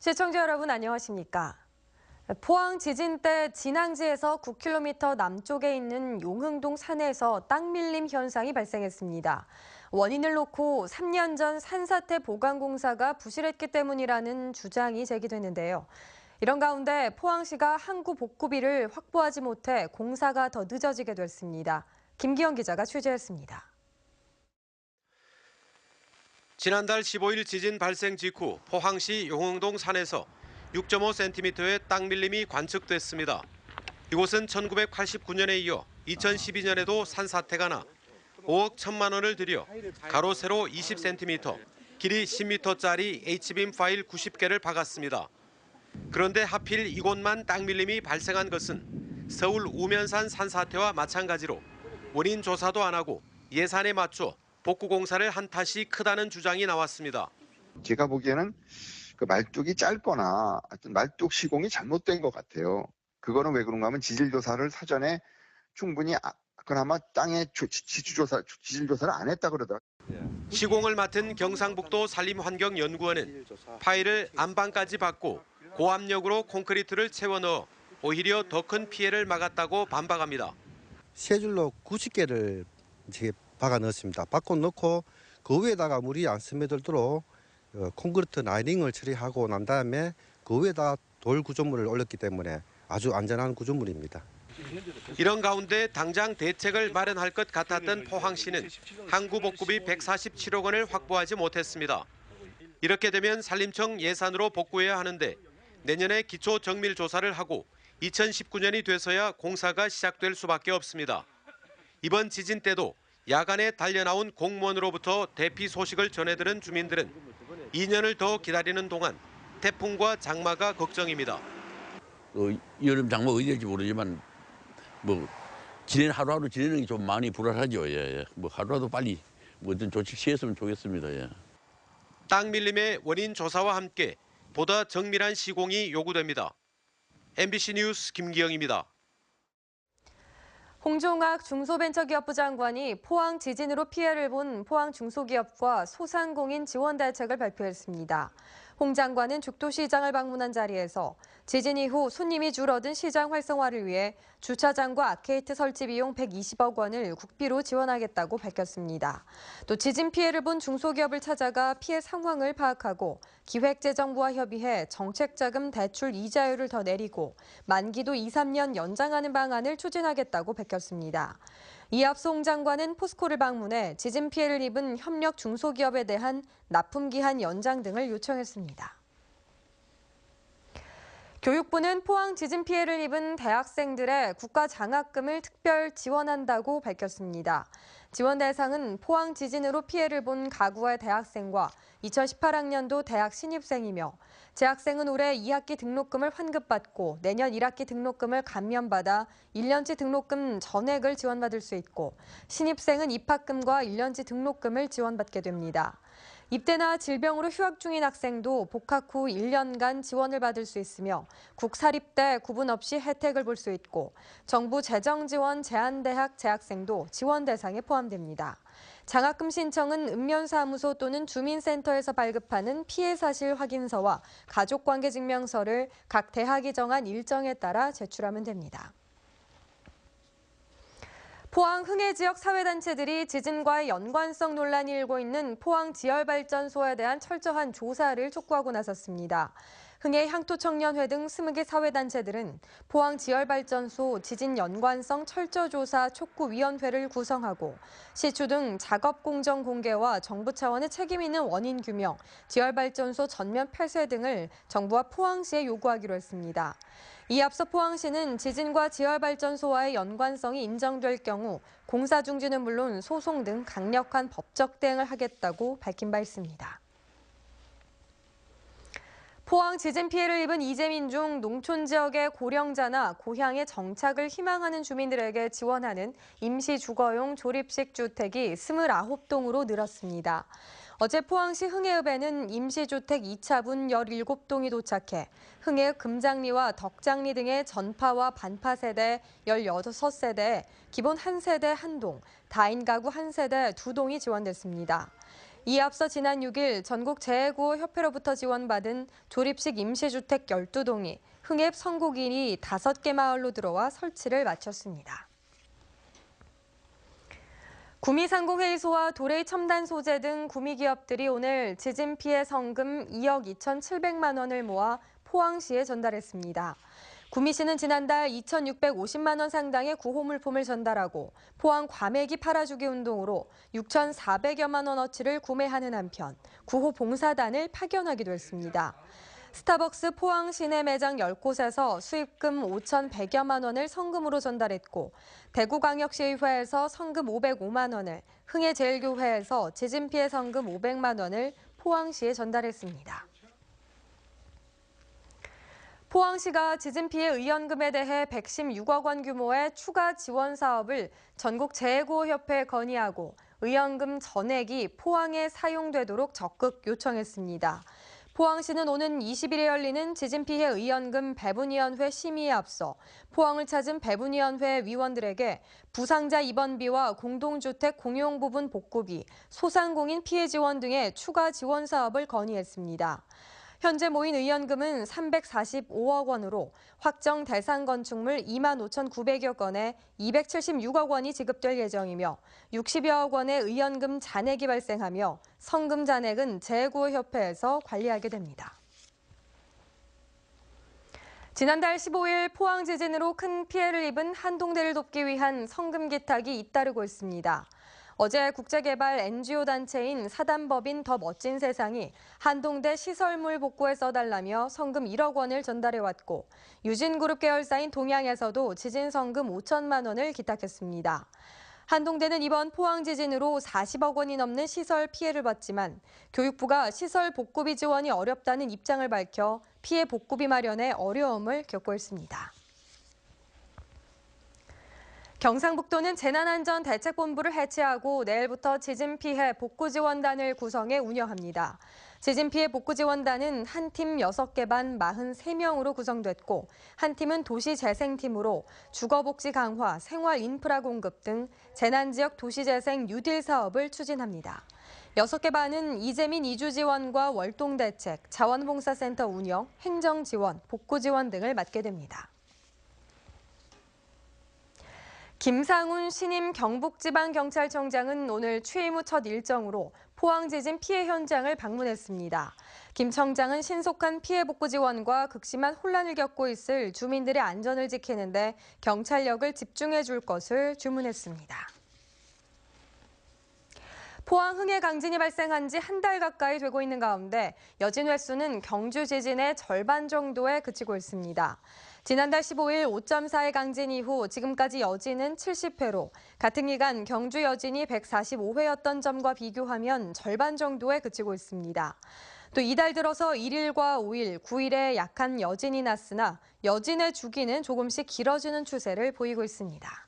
시청자 여러분 안녕하십니까? 포항 지진 때 진앙지에서 9km 남쪽에 있는 용흥동 산에서 땅 밀림 현상이 발생했습니다. 원인을 놓고 3년 전 산사태 보강공사가 부실했기 때문이라는 주장이 제기됐는데요. 이런 가운데 포항시가 항구 복구비를 확보하지 못해 공사가 더 늦어지게 됐습니다. 김기영 기자가 취재했습니다. 지난달 15일 지진 발생 직후 포항시 용흥동 산에서 6.5cm의 땅 밀림이 관측됐습니다. 이곳은 1989년에 이어 2012년에도 산사태가 나 5억 1천만 원을 들여 가로 세로 20cm, 길이 10m짜리 H빔 파일 90개를 박았습니다. 그런데 하필 이곳만 땅 밀림이 발생한 것은 서울 우면산 산사태와 마찬가지로 원인 조사도 안 하고 예산에 맞춰 복구 공사를 한 탓이 크다는 주장이 나왔습니다. 제가 보기에는 그 말뚝이 짧거나 하여튼 말뚝 시공이 잘못된 것 같아요. 그거는 왜 그런가 하면 지질조사를 사전에 충분히 그나마 땅의 지질조사를 안 했다 그러더라고요. 시공을 맡은 경상북도 산림환경연구원은 파일을 안방까지 박고 고압력으로 콘크리트를 채워 넣어 오히려 더 큰 피해를 막았다고 반박합니다. 세 줄로 90개를 박아 넣었습니다. 박고 넣고 그 위에다가 물이 안 스며들도록 콘크리트 라이닝을 처리하고 난 다음에 그 위에다 돌 구조물을 올렸기 때문에 아주 안전한 구조물입니다. 이런 가운데 당장 대책을 마련할 것 같았던 포항시는 항구 복구비 147억 원을 확보하지 못했습니다. 이렇게 되면 산림청 예산으로 복구해야 하는데 내년에 기초 정밀 조사를 하고 2019년이 돼서야 공사가 시작될 수밖에 없습니다. 이번 지진 때도 야간에 달려나온 공무원으로부터 대피 소식을 전해들은 주민들은 2년을 더 기다리는 동안 태풍과 장마가 걱정입니다. 여름 장마 어디 될지 모르지만 하루하루 지내는 게 좀 많이 불안하죠. 예. 하루라도 빨리 어떤 조치 취했으면 좋겠습니다. 예. 땅 밀림의 원인 조사와 함께 보다 정밀한 시공이 요구됩니다. MBC 뉴스 김기영입니다. 홍종학 중소벤처기업부 장관이 포항 지진으로 피해를 본 포항 중소기업과 소상공인 지원 대책을 발표했습니다. 홍 장관은 죽도시장을 방문한 자리에서 지진 이후 손님이 줄어든 시장 활성화를 위해 주차장과 아케이트 설치 비용 120억 원을 국비로 지원하겠다고 밝혔습니다. 또 지진 피해를 본 중소기업을 찾아가 피해 상황을 파악하고 기획재정부와 협의해 정책자금 대출 이자율을 더 내리고 만기도 2, 3년 연장하는 방안을 추진하겠다고 밝혔습니다. 이에 앞서 홍 장관은 포스코를 방문해 지진 피해를 입은 협력 중소기업에 대한 납품기한 연장 등을 요청했습니다. 교육부는 포항 지진 피해를 입은 대학생들의 국가 장학금을 특별 지원한다고 밝혔습니다. 지원 대상은 포항 지진으로 피해를 본 가구의 대학생과 2018학년도 대학 신입생이며 재학생은 올해 2학기 등록금을 환급받고 내년 1학기 등록금을 감면받아 1년치 등록금 전액을 지원받을 수 있고 신입생은 입학금과 1년치 등록금을 지원받게 됩니다. 입대나 질병으로 휴학 중인 학생도 복학 후 1년간 지원을 받을 수 있으며 국사립대 구분 없이 혜택을 볼 수 있고 정부 재정지원 제한대학 재학생도 지원 대상에 포함됩니다. 장학금 신청은 읍면사무소 또는 주민센터에서 발급하는 피해 사실 확인서와 가족관계증명서를 각 대학이 정한 일정에 따라 제출하면 됩니다. 포항 흥해 지역 사회단체들이 지진과의 연관성 논란이 일고 있는 포항 지열발전소에 대한 철저한 조사를 촉구하고 나섰습니다. 흥해 향토청년회 등 20개 사회단체들은 포항 지열발전소 지진 연관성 철저조사 촉구위원회를 구성하고 시추 등 작업 공정 공개와 정부 차원의 책임 있는 원인 규명, 지열발전소 전면 폐쇄 등을 정부와 포항시에 요구하기로 했습니다. 이에 앞서 포항시는 지진과 지열발전소와의 연관성이 인정될 경우 공사 중지는 물론 소송 등 강력한 법적 대응을 하겠다고 밝힌 바 있습니다. 포항 지진 피해를 입은 이재민 중 농촌 지역의 고령자나 고향에 정착을 희망하는 주민들에게 지원하는 임시주거용 조립식 주택이 29동으로 늘었습니다. 어제 포항시 흥해읍에는 임시주택 2차분 17동이 도착해 흥해읍 금장리와 덕장리 등의 전파와 반파 세대 16세대에 기본 1세대 1동, 다인 가구 1세대 2동이 지원됐습니다. 이에 앞서 지난 6일 전국재해구호협회로부터 지원받은 조립식 임시주택 12동이 흥앱 성곡일이 5개 마을로 들어와 설치를 마쳤습니다. 구미상공회의소와 도레이 첨단 소재 등 구미기업들이 오늘 지진 피해 성금 2억 2,700만 원을 모아 포항시에 전달했습니다. 구미시는 지난달 2,650만 원 상당의 구호 물품을 전달하고 포항 과메기 팔아주기 운동으로 6,400여만 원어치를 구매하는 한편 구호 봉사단을 파견하기도 했습니다. 스타벅스 포항 시내 매장 10곳에서 수입금 5,100여만 원을 성금으로 전달했고 대구광역시의회에서 성금 505만 원을, 흥해제일교회에서 지진 피해 성금 500만 원을 포항시에 전달했습니다. 포항시가 지진 피해 의연금에 대해 116억 원 규모의 추가 지원 사업을 전국재해구호협회에 건의하고 의연금 전액이 포항에 사용되도록 적극 요청했습니다. 포항시는 오는 20일에 열리는 지진 피해 의연금 배분위원회 심의에 앞서 포항을 찾은 배분위원회 위원들에게 부상자 입원비와 공동주택 공용 부분 복구비, 소상공인 피해 지원 등의 추가 지원 사업을 건의했습니다. 현재 모인 의연금은 345억 원으로 확정 대상 건축물 25,900여 건에 276억 원이 지급될 예정이며 60여억 원의 의연금 잔액이 발생하며 성금 잔액은 재해구호협회에서 관리하게 됩니다. 지난달 15일 포항 지진으로 큰 피해를 입은 한동대를 돕기 위한 성금 기탁이 잇따르고 있습니다. 어제 국제개발 NGO 단체인 사단법인 더 멋진 세상이 한동대 시설물 복구에 써달라며 성금 1억 원을 전달해왔고 유진그룹 계열사인 동양에서도 지진 성금 5천만 원을 기탁했습니다. 한동대는 이번 포항 지진으로 40억 원이 넘는 시설 피해를 봤지만 교육부가 시설 복구비 지원이 어렵다는 입장을 밝혀 피해 복구비 마련에 어려움을 겪고 있습니다. 경상북도는 재난안전대책본부를 해체하고 내일부터 지진피해 복구지원단을 구성해 운영합니다. 지진피해 복구지원단은 한 팀 6개 반 43명으로 구성됐고 한 팀은 도시재생팀으로 주거복지 강화, 생활인프라 공급 등 재난지역 도시재생 뉴딜 사업을 추진합니다. 6개 반은 이재민 이주지원과 월동대책, 자원봉사센터 운영, 행정지원, 복구지원 등을 맡게 됩니다. 김상훈 신임 경북지방경찰청장은 오늘 취임 후 첫 일정으로 포항 지진 피해 현장을 방문했습니다. 김 청장은 신속한 피해 복구 지원과 극심한 혼란을 겪고 있을 주민들의 안전을 지키는 데 경찰력을 집중해 줄 것을 주문했습니다. 포항 흥해 강진이 발생한 지 한 달 가까이 되고 있는 가운데 여진 횟수는 경주 지진의 절반 정도에 그치고 있습니다. 지난달 15일 5.4의 강진 이후 지금까지 여진은 70회로 같은 기간 경주 여진이 145회였던 점과 비교하면 절반 정도에 그치고 있습니다. 또 이달 들어서 1일과 5일, 9일에 약한 여진이 났으나 여진의 주기는 조금씩 길어지는 추세를 보이고 있습니다.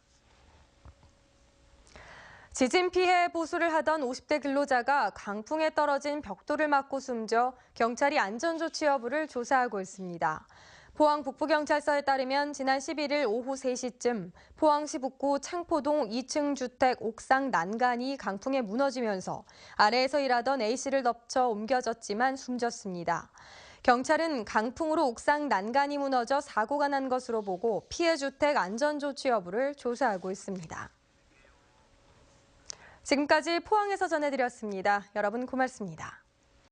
지진 피해 보수를 하던 50대 근로자가 강풍에 떨어진 벽돌을 맞고 숨져 경찰이 안전조치 여부를 조사하고 있습니다. 포항 북부경찰서에 따르면 지난 11일 오후 3시쯤 포항시 북구 창포동 2층 주택 옥상 난간이 강풍에 무너지면서 아래에서 일하던 A씨를 덮쳐 옮겨졌지만 숨졌습니다. 경찰은 강풍으로 옥상 난간이 무너져 사고가 난 것으로 보고 피해 주택 안전조치 여부를 조사하고 있습니다. 지금까지 포항에서 전해드렸습니다. 여러분 고맙습니다.